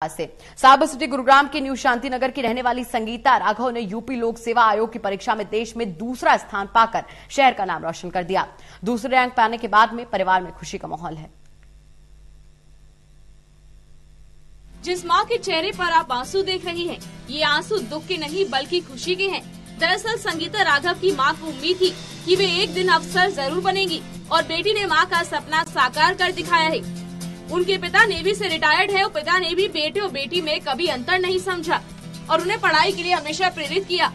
Bypass से। Cyber city Gurugram के new Shanti Nagar की रहने वाली संगीता राघव ने यूपी लोक सेवा आयोग की परीक्षा में देश में दूसरा स्थान पाकर शहर का नाम रोशन कर दिया। दूसरे रैंक पाने के बाद में परिवार में खुशी का माहौल है। जिस माँ के चेहरे पर आप आंसू देख रही हैं, ये आंसू दुख के नहीं बल्कि खुशी के हैं। दरअसल संगीता राघव की माँ को उम्मीद थी कि वे एक दिन अफसर जरूर बनेंगी और बेटी ने माँ का सपना साकार कर दिखाया है। उनके पिता नेवी से रिटायर्ड है और पिता ने भी बेटे और बेटी में कभी अंतर नहीं समझा और उन्हें पढ़ाई के लिए हमेशा प्रेरित किया।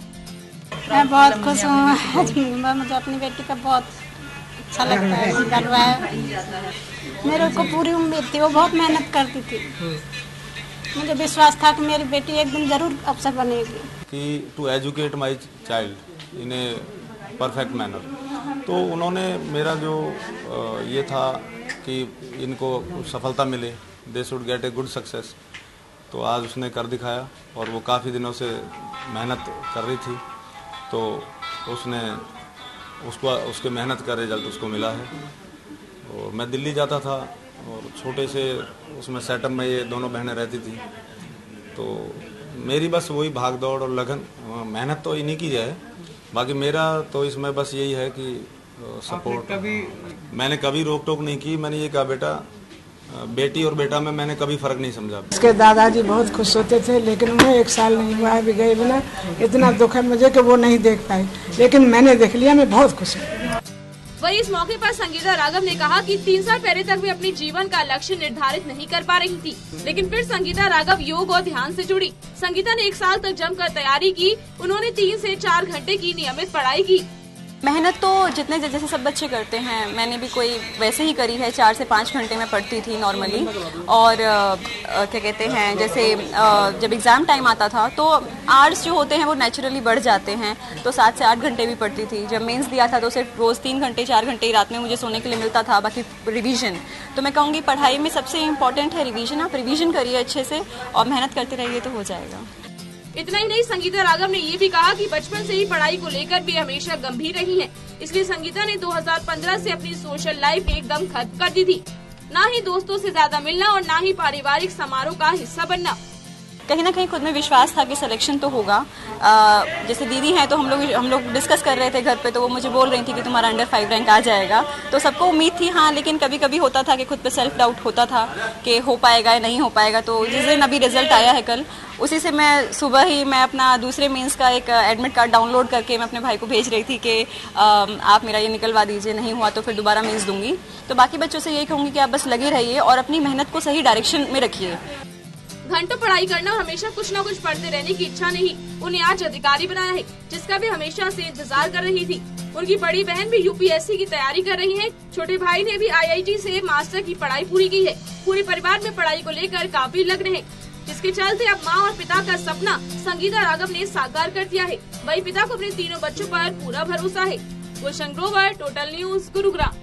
मैं बहुत खुश हूँ। मुझे अपनी बेटी का बहुत अच्छा लगता है, गर्व है। मेरे को पूरी उम्मीद थी, वो बहुत मेहनत करती थी। मुझे विश्वास था कि मेरी बेटी एक दिन जरूर अफसर बनेगी। कि to educate my child in a perfect manner, तो उन्होंने मेरा जो ये था कि इनको सफलता मिले, they should get a good success, तो आज उसने कर दिखाया। और वो काफ़ी दिनों से मेहनत कर रही थी, तो उसने उसके मेहनत का रिजल्ट उसको मिला है। और मैं दिल्ली जाता था और छोटे से उसमें सेटअप में ये दोनों बहनें रहती थी, तो मेरी बस वही भाग दौड़ और लगन, मेहनत तो इन्हीं की है। बाकी मेरा तो इसमें बस यही है कि सपोर्ट। मैंने कभी रोक टोक नहीं की। मैंने ये कहा बेटा, बेटी और बेटा में मैंने कभी फर्क नहीं समझा। उसके दादाजी बहुत खुश होते थे, लेकिन उन्हें 1 साल नहीं हुआ है, भी गए बिना। इतना दुख है मुझे कि वो नहीं देख पाई, लेकिन मैंने देख लिया। मैं बहुत खुश हूँ। वही इस मौके पर संगीता राघव ने कहा कि 3 साल पहले तक वे अपने जीवन का लक्ष्य निर्धारित नहीं कर पा रही थी, लेकिन फिर संगीता राघव योग और ध्यान से जुड़ी। संगीता ने 1 साल तक जमकर तैयारी की। उन्होंने 3 से 4 घंटे की नियमित पढ़ाई की। मेहनत तो जितने जैसे सब बच्चे करते हैं, मैंने भी कोई वैसे ही करी है। 4 से 5 घंटे में पढ़ती थी नॉर्मली। और क्या कहते हैं, जैसे जब एग्ज़ाम टाइम आता था तो आवर्स जो होते हैं वो नेचुरली बढ़ जाते हैं, तो 7 से 8 घंटे भी पढ़ती थी। जब मेंस दिया था तो सिर्फ रोज़ 3 घंटे 4 घंटे ही रात में मुझे सोने के लिए मिलता था, बाकी रिवीजन। तो मैं कहूँगी पढ़ाई में सबसे इम्पॉर्टेंट है रिवीजन। आप रिवीजन करिए अच्छे से और मेहनत करते रहिए तो हो जाएगा। इतना ही नहीं, संगीता राघव ने ये भी कहा कि बचपन से ही पढ़ाई को लेकर भी हमेशा गंभीर रही हैं। इसलिए संगीता ने 2015 से अपनी सोशल लाइफ एकदम खत्म कर दी थी। ना ही दोस्तों से ज्यादा मिलना और ना ही पारिवारिक समारोह का हिस्सा बनना। कहीं ना कहीं खुद में विश्वास था कि सिलेक्शन तो होगा। जैसे दीदी हैं तो हम लोग डिस्कस कर रहे थे घर पे, तो वो मुझे बोल रही थी कि तुम्हारा अंडर 5 रैंक आ जाएगा। तो सबको उम्मीद थी, हाँ, लेकिन कभी कभी होता था कि खुद पे सेल्फ डाउट होता था कि हो पाएगा या नहीं हो पाएगा। तो जिस दिन अभी रिजल्ट आया है कल, उसी से मैं सुबह ही मैं अपना दूसरे मेंस का एक एडमिट कार्ड डाउनलोड करके मैं अपने भाई को भेज रही थी कि आप मेरा ये निकलवा दीजिए, नहीं हुआ तो फिर दोबारा मेंस दूंगी। तो बाकी बच्चों से यही कहूँगी कि आप बस लगे रहिए और अपनी मेहनत को सही डायरेक्शन में रखिए। घंटों पढ़ाई करना और हमेशा कुछ न कुछ पढ़ते रहने की इच्छा नहीं उन्हें आज अधिकारी बनाया है, जिसका भी हमेशा से इंतजार कर रही थी। उनकी बड़ी बहन भी यूपीएससी की तैयारी कर रही है। छोटे भाई ने भी आईआईटी से मास्टर की पढ़ाई पूरी की है। पूरे परिवार में पढ़ाई को लेकर काफी लग्न है, जिसके चलते अब माँ और पिता का सपना संगीता राघव ने साकार कर दिया है। वही पिता को अपने तीनों बच्चों पर पूरा भरोसा है। Gulshan Grover, total news, Gurugram.